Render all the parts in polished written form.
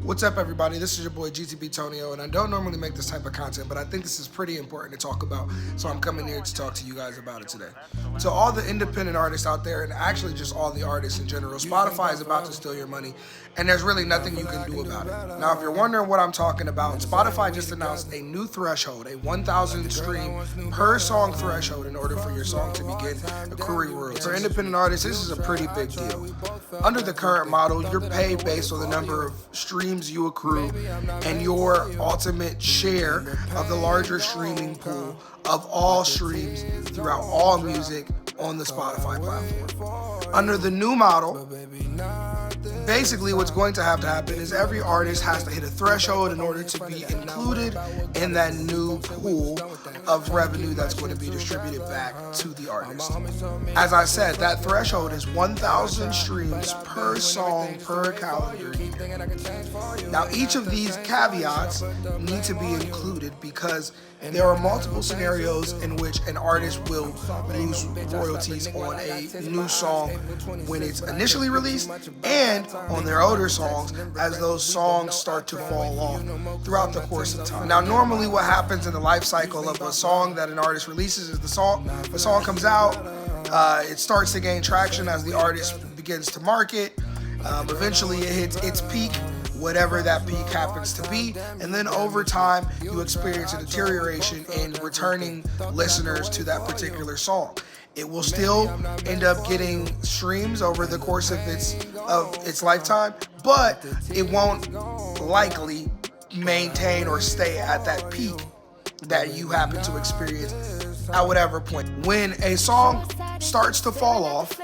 What's up, everybody? This is your boy GTB Tonio, and I don't normally make this type of content, but I think this is pretty important to talk about, so I'm coming here to talk to you guys about it today. To all the independent artists out there, and actually just all the artists in general, Spotify is about to steal your money, and there's really nothing you can do about it. Now, if you're wondering what I'm talking about, Spotify just announced a new threshold, a 1,000 stream per song threshold in order for your song to begin accruing royalties. For independent artists, this is a pretty big deal. Under the current model, you're paid based on the number of streams you accrue and your ultimate share of the larger streaming pool of all streams throughout all music on the Spotify platform. Under the new model, basically what's going to happen is every artist has to hit a threshold in order to be included in that new pool of revenue that's going to be distributed back to the artist. As I said, that threshold is 1,000 streams per song per calendar year. Now, each of these caveats need to be included because there are multiple scenarios in which an artist will lose royalties on a new song when it's initially released and on their older songs as those songs start to fall off throughout the course of time. Now, normally what happens in the life cycle of a song that an artist releases is the song comes out, it starts to gain traction as the artist begins to market. Eventually it hits its peak, whatever that peak happens to be, and then over time you experience a deterioration in returning listeners to that particular song. It will still end up getting streams over the course of its lifetime, but it won't likely maintain or stay at that peak that you happen to experience at whatever point. When a song starts to fall off,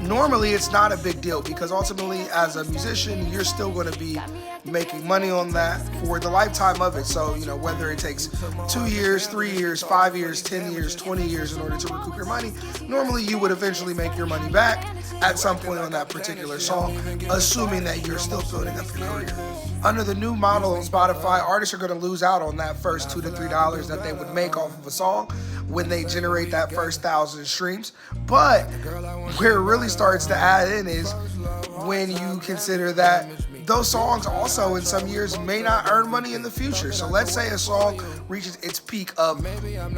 normally it's not a big deal because ultimately as a musician, you're still going to be making money on that for the lifetime of it. So, whether it takes 2 years, 3 years, 5 years, 10 years, 20 years in order to recoup your money, normally you would eventually make your money back at some point on that particular song, assuming that you're still building up your career. Under the new model on Spotify, artists are going to lose out on that first $2 to $3 that they would make off of a song when they generate that first 1,000 streams. But where it really starts to add in is when you consider that those songs also in some years may not earn money in the future. So let's say a song reaches its peak of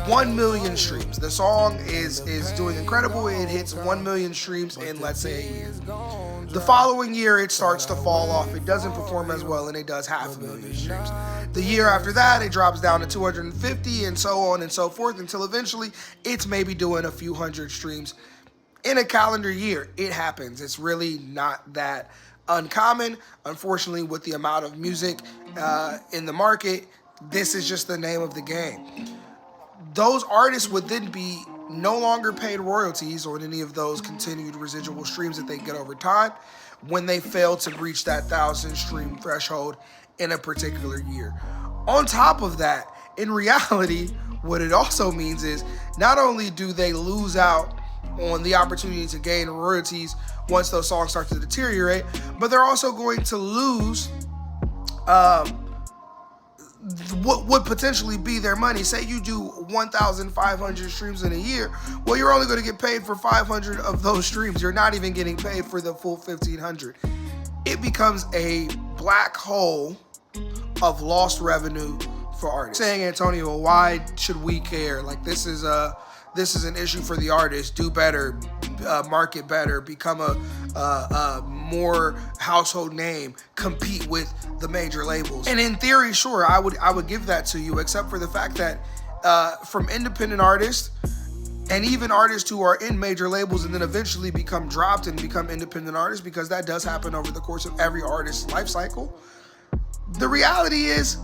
1 million streams. The song is doing incredible. It hits 1 million streams in, let's say, a year. The following year, it starts to fall off. It doesn't perform as well, and it does 500,000 streams. The year after that, it drops down to 250, and so on and so forth, until eventually it's maybe doing a few hundred streams in a calendar year. It happens. It's really not that uncommon. Unfortunately, with the amount of music in the market, this is just the name of the game. Those artists would then be no longer paid royalties on any of those continued residual streams that they get over time when they fail to breach that 1,000 stream threshold in a particular year. On top of that, in reality, what it also means is not only do they lose out on the opportunity to gain royalties once those songs start to deteriorate, but they're also going to lose what would potentially be their money. Say you do 1,500 streams in a year, well, you're only going to get paid for 500 of those streams. You're not even getting paid for the full 1,500. It becomes a black hole of lost revenue for artists. Saying, Antonio, well, why should we care? Like, this is an issue for the artist. Do better, market better, become a more household name, compete with the major labels. And in theory, sure, I would give that to you, except for the fact that from independent artists and even artists who are in major labels and then eventually become dropped and become independent artists, because that does happen over the course of every artist's life cycle. The reality is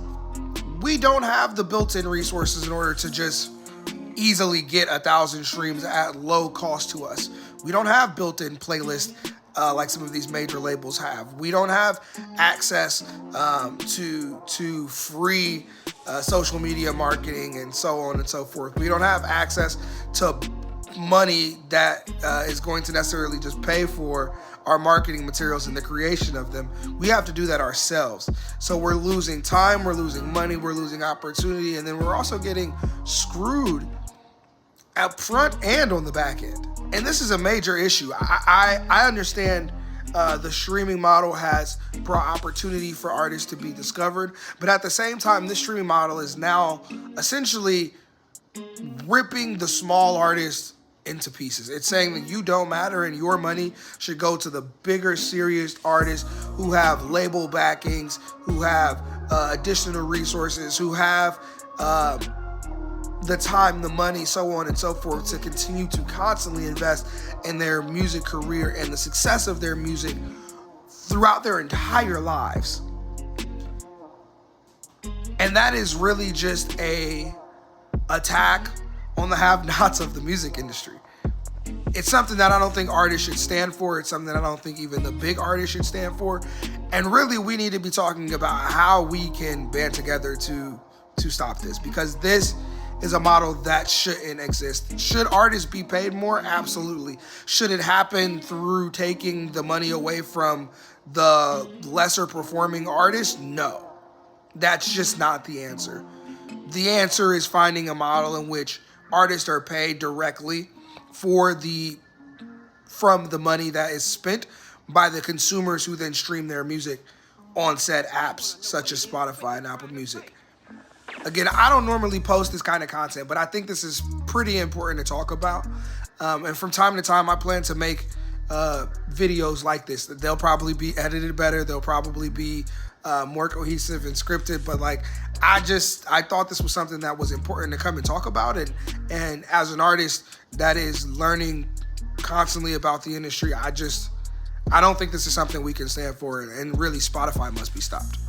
we don't have the built-in resources in order to just easily get 1,000 streams at low cost to us. We don't have built-in playlists like some of these major labels have. We don't have access to free social media marketing and so on and so forth. We don't have access to money that is going to necessarily just pay for our marketing materials and the creation of them. We have to do that ourselves. So we're losing time, we're losing money, we're losing opportunity, and then we're also getting screwed up front and on the back end. And this is a major issue. I understand The streaming model has brought opportunity for artists to be discovered, but at the same time, this streaming model is now essentially ripping the small artists into pieces. It's saying that you don't matter and your money should go to the bigger, serious artists who have label backings, who have additional resources, who have the time, the money, so on and so forth, to continue to constantly invest in their music career and the success of their music throughout their entire lives. And that is really just a attack on the have-nots of the music industry. It's something that I don't think artists should stand for. It's something that I don't think even the big artists should stand for. And really, we need to be talking about how we can band together to stop this, because this is a model that shouldn't exist. Should artists be paid more? Absolutely. Should it happen through taking the money away from the lesser performing artists? No. That's just not the answer. The answer is finding a model in which artists are paid directly from the money that is spent by the consumers who then stream their music on said apps such as Spotify and Apple Music. Again, I don't normally post this kind of content, but I think this is pretty important to talk about. And from time to time, I plan to make videos like this. They'll probably be edited better. They'll probably be more cohesive and scripted. But I thought this was something that was important to come and talk about. And as an artist that is learning constantly about the industry, I don't think this is something we can stand for. And really, Spotify must be stopped.